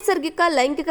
ನೈಸರ್ಗಿಕ ಲೈಂಗಿಕ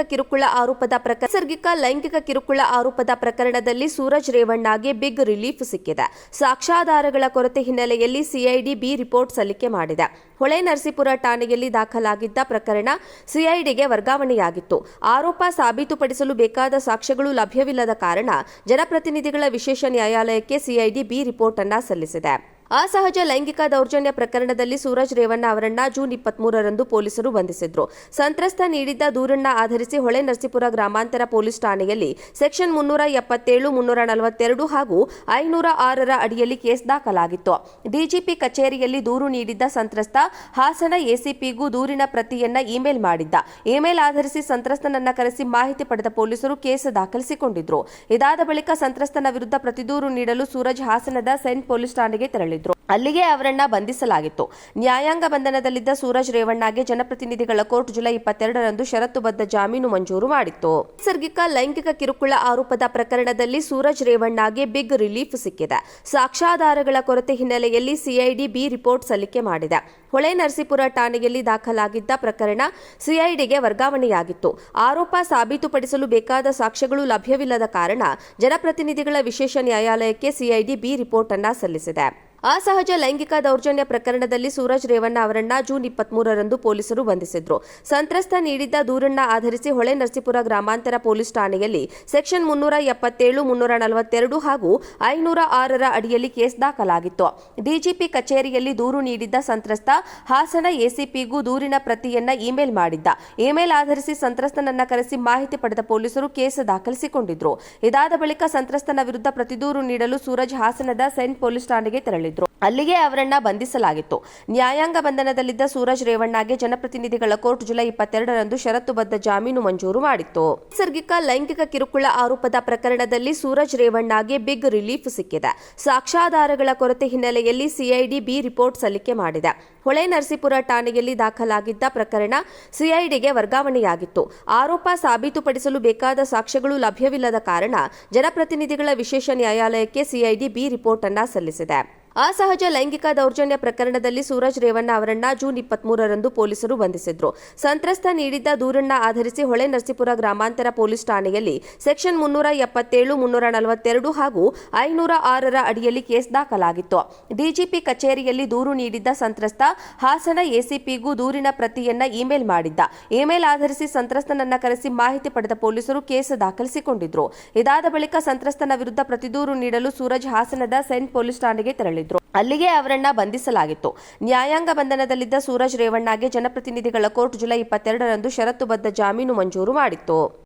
ಕಿರುಕುಳ ಆರೋಪದ ಪ್ರಕರಣದಲ್ಲಿ ಸೂರಜ್ ರೇವಣ್ಣಗೆ ಬಿಗ್ ರಿಲೀಫ್ ಸಿಕ್ಕಿದೆ. ಸಾಕ್ಷ್ಯಾಧಾರಗಳ ಕೊರತೆ ಹಿನ್ನೆಲೆಯಲ್ಲಿ ಸಿಐಡಿ ಬಿ ರಿಪೋರ್ಟ್ ಸಲ್ಲಿಕೆ ಮಾಡಿದೆ. ಹೊಳೆನರಸೀಪುರ ಠಾಣೆಯಲ್ಲಿ ದಾಖಲಾಗಿದ್ದ ಪ್ರಕರಣ ಸಿಐಡಿಗೆ ವರ್ಗಾವಣೆಯಾಗಿತ್ತು. ಆರೋಪ ಸಾಬೀತುಪಡಿಸಲು ಬೇಕಾದ ಸಾಕ್ಷ್ಯಗಳು ಲಭ್ಯವಿಲ್ಲದ ಕಾರಣ ಜನಪ್ರತಿನಿಧಿಗಳ ವಿಶೇಷ ನ್ಯಾಯಾಲಯಕ್ಕೆ ಸಿಐಡಿ ಬಿ ರಿಪೋರ್ಟ್ ಅನ್ನು ಸಲ್ಲಿಸಿದೆ. ಅಸಹಜ ಲೈಂಗಿಕ ದೌರ್ಜನ್ಯ ಪ್ರಕರಣದಲ್ಲಿ ಸೂರಜ್ ರೇವಣ್ಣ ಅವರನ್ನ ಜೂನ್ 23ರಂದು ಪೊಲೀಸರು ಬಂಧಿಸಿದ್ರು. ಸಂತ್ರಸ್ತ ನೀಡಿದ್ದ ದೂರನ್ನ ಆಧರಿಸಿ ಹೊಳೆನರಸೀಪುರ ಗ್ರಾಮಾಂತರ ಪೊಲೀಸ್ ಠಾಣೆಯಲ್ಲಿ ಸೆಕ್ಷನ್ 377, 342 ಹಾಗೂ 506ರ ಅಡಿಯಲ್ಲಿ ಕೇಸ್ ದಾಖಲಾಗಿತ್ತು. ಡಿಜಿಪಿ ಕಚೇರಿಯಲ್ಲಿ ದೂರು ನೀಡಿದ್ದ ಸಂತ್ರಸ್ತ ಹಾಸನ ಎಸಿಪಿಗೂ ದೂರಿನ ಪ್ರತಿಯನ್ನ ಇಮೇಲ್ ಮಾಡಿದ್ದ. ಇಮೇಲ್ ಆಧರಿಸಿ ಸಂತ್ರಸ್ತನನ್ನ ಕರೆಸಿ ಮಾಹಿತಿ ಪಡೆದ ಪೊಲೀಸರು ಕೇಸ್ ದಾಖಲಿಸಿಕೊಂಡಿದ್ರು. ಇದಾದ ಬಳಿಕ ಸಂತ್ರಸ್ತನ ವಿರುದ್ಧ ಪ್ರತಿದೂರು ನೀಡಲು ಸೂರಜ್ ಹಾಸನದ ಸೆಂಟ್ ಪೊಲೀಸ್ ಠಾಣೆಗೆ ತೆರಳಿದ್ರು. ಅಲ್ಲಿಗೆ ಅವರನ್ನ ಬಂಧಿಸಲಾಗಿತ್ತು. ನ್ಯಾಯಾಂಗ ಬಂಧನದಲ್ಲಿದ್ದ ಸೂರಜ್ ರೇವಣ್ಣಗೆ ಜನಪ್ರತಿನಿಧಿಗಳ ಕೋರ್ಟ್ ಜುಲೈ 22ರಂದು ಷರತ್ತುಬದ್ಧ ಜಾಮೀನು ಮಂಜೂರು ಮಾಡಿತ್ತು. ನೈಸರ್ಗಿಕ ಲೈಂಗಿಕ ಕಿರುಕುಳ ಆರೋಪದ ಪ್ರಕರಣದಲ್ಲಿ ಸೂರಜ್ ರೇವಣ್ಣಗೆ ಬಿಗ್ ರಿಲೀಫ್ ಸಿಕ್ಕಿದೆ. ಸಾಕ್ಷ್ಯಾಧಾರಗಳ ಕೊರತೆ ಹಿನ್ನೆಲೆಯಲ್ಲಿ ಸಿಐಡಿ ಬಿ ರಿಪೋರ್ಟ್ ಸಲ್ಲಿಕೆ ಮಾಡಿದೆ. ಹೊಳೆನರಸೀಪುರ ಠಾಣೆಯಲ್ಲಿ ದಾಖಲಾಗಿದ್ದ ಪ್ರಕರಣ ಸಿಐಡಿಗೆ ವರ್ಗಾವಣೆಯಾಗಿತ್ತು. ಆರೋಪ ಸಾಬೀತುಪಡಿಸಲು ಬೇಕಾದ ಸಾಕ್ಷ್ಯಗಳು ಲಭ್ಯವಿಲ್ಲದ ಕಾರಣ ಜನಪ್ರತಿನಿಧಿಗಳ ವಿಶೇಷ ನ್ಯಾಯಾಲಯಕ್ಕೆ ಸಿಐಡಿ ಬಿ ರಿಪೋರ್ಟ್ ಅನ್ನು ಸಲ್ಲಿಸಿದೆ. ಅಸಹಜ ಲೈಂಗಿಕ ದೌರ್ಜನ್ಯ ಪ್ರಕರಣದಲ್ಲಿ ಸೂರಜ್ ರೇವಣ್ಣ ಅವರನ್ನ ಜೂನ್ 23ರಂದು ಪೊಲೀಸರು ಬಂಧಿಸಿದ್ರು. ಸಂತ್ರಸ್ತ ನೀಡಿದ್ದ ದೂರನ್ನ ಆಧರಿಸಿ ಹೊಳೆನರಸೀಪುರ ಗ್ರಾಮಾಂತರ ಪೊಲೀಸ್ ಠಾಣೆಯಲ್ಲಿ ಸೆಕ್ಷನ್ 377, 342 ಹಾಗೂ 506ರ ಅಡಿಯಲ್ಲಿ ಕೇಸ್ ದಾಖಲಾಗಿತ್ತು. ಡಿಜಿಪಿ ಕಚೇರಿಯಲ್ಲಿ ದೂರು ನೀಡಿದ್ದ ಸಂತ್ರಸ್ತ ಹಾಸನ ಎಸಿಪಿಗೂ ದೂರಿನ ಪ್ರತಿಯನ್ನ ಇಮೇಲ್ ಮಾಡಿದ್ದ. ಇಮೇಲ್ ಆಧರಿಸಿ ಸಂತ್ರಸ್ತನನ್ನ ಕರೆಸಿ ಮಾಹಿತಿ ಪಡೆದ ಪೊಲೀಸರು ಕೇಸ್ ದಾಖಲಿಸಿಕೊಂಡಿದ್ರು. ಇದಾದ ಬಳಿಕ ಸಂತ್ರಸ್ತನ ವಿರುದ್ಧ ಪ್ರತಿದೂರು ನೀಡಲು ಸೂರಜ್ ಹಾಸನದ ಸೆಂಟ್ ಪೊಲೀಸ್ ಠಾಣೆಗೆ ತೆರಳಿದ್ರು. ಅಲ್ಲಿಗೆ ಅವರನ್ನ ಬಂಧಿಸಲಾಗಿತ್ತು. ನ್ಯಾಯಾಂಗ ಬಂಧನದಲ್ಲಿದ್ದ ಸೂರಜ್ ರೇವಣ್ಣಗೆ ಜನಪ್ರತಿನಿಧಿಗಳ ಕೋರ್ಟ್ ಜುಲೈ 22ರಂದು ಷರತ್ತುಬದ್ಧ ಜಾಮೀನು ಮಂಜೂರು ಮಾಡಿತ್ತು. ನೈಸರ್ಗಿಕ ಲೈಂಗಿಕ ಕಿರುಕುಳ ಆರೋಪದ ಪ್ರಕರಣದಲ್ಲಿ ಸೂರಜ್ ರೇವಣ್ಣಗೆ ಬಿಗ್ ರಿಲೀಫ್ ಸಿಕ್ಕಿದೆ. ಸಾಕ್ಷ್ಯಾಧಾರಗಳ ಕೊರತೆ ಹಿನ್ನೆಲೆಯಲ್ಲಿ ಸಿಐಡಿ ಬಿ ರಿಪೋರ್ಟ್ ಸಲ್ಲಿಕೆ ಮಾಡಿದೆ. ಹೊಳೆನರಸೀಪುರ ಠಾಣೆಯಲ್ಲಿ ದಾಖಲಾಗಿದ್ದ ಪ್ರಕರಣ ಸಿಐಡಿಗೆ ವರ್ಗಾವಣೆಯಾಗಿತ್ತು. ಆರೋಪ ಸಾಬೀತುಪಡಿಸಲು ಬೇಕಾದ ಸಾಕ್ಷ್ಯಗಳು ಲಭ್ಯವಿಲ್ಲದ ಕಾರಣ ಜನಪ್ರತಿನಿಧಿಗಳ ವಿಶೇಷ ನ್ಯಾಯಾಲಯಕ್ಕೆ ಸಿಐಡಿ ಬಿ ರಿಪೋರ್ಟ್ ಅನ್ನು ಸಲ್ಲಿಸಿದೆ. ಅಸಹಜ ಲೈಂಗಿಕ ದೌರ್ಜನ್ಯ ಪ್ರಕರಣದಲ್ಲಿ ಸೂರಜ್ ರೇವಣ್ಣ ಅವರನ್ನ ಜೂನ್ 23ರಂದು ಪೊಲೀಸರು ಬಂಧಿಸಿದ್ರು. ಸಂತ್ರಸ್ತ ನೀಡಿದ್ದ ದೂರನ್ನ ಆಧರಿಸಿ ಹೊಳೆನರಸೀಪುರ ಗ್ರಾಮಾಂತರ ಪೊಲೀಸ್ ಠಾಣೆಯಲ್ಲಿ ಸೆಕ್ಷನ್ 377, 342 ಹಾಗೂ 506ರ ಅಡಿಯಲ್ಲಿ ಕೇಸ್ ದಾಖಲಾಗಿತ್ತು. ಡಿಜಿಪಿ ಕಚೇರಿಯಲ್ಲಿ ದೂರು ನೀಡಿದ್ದ ಸಂತ್ರಸ್ತ ಹಾಸನ ಎಸಿಪಿಗೂ ದೂರಿನ ಪ್ರತಿಯನ್ನ ಇಮೇಲ್ ಮಾಡಿದ್ದ. ಇಮೇಲ್ ಆಧರಿಸಿ ಸಂತ್ರಸ್ತನನ್ನ ಕರೆಸಿ ಮಾಹಿತಿ ಪಡೆದ ಪೊಲೀಸರು ಕೇಸ್ ದಾಖಲಿಸಿಕೊಂಡಿದ್ರು. ಇದಾದ ಬಳಿಕ ಸಂತ್ರಸ್ತನ ವಿರುದ್ಧ ಪ್ರತಿದೂರು ನೀಡಲು ಸೂರಜ್ ಹಾಸನದ ಸೆಂಟ್ ಪೊಲೀಸ್ ಠಾಣೆಗೆ ತೆರಳಿದ್ರು. ಅಲ್ಲಿಗೆ ಅವರನ್ನ ಬಂಧಿಸಲಾಗಿತ್ತು. ನ್ಯಾಯಾಂಗ ಬಂಧನದಲ್ಲಿದ್ದ ಸೂರಜ್ ರೇವಣ್ಣಗೆ ಜನಪ್ರತಿನಿಧಿಗಳ ಕೋರ್ಟ್ ಜುಲೈ 22ರಂದು ಷರತ್ತುಬದ್ಧ ಜಾಮೀನು ಮಂಜೂರು ಮಾಡಿತ್ತು.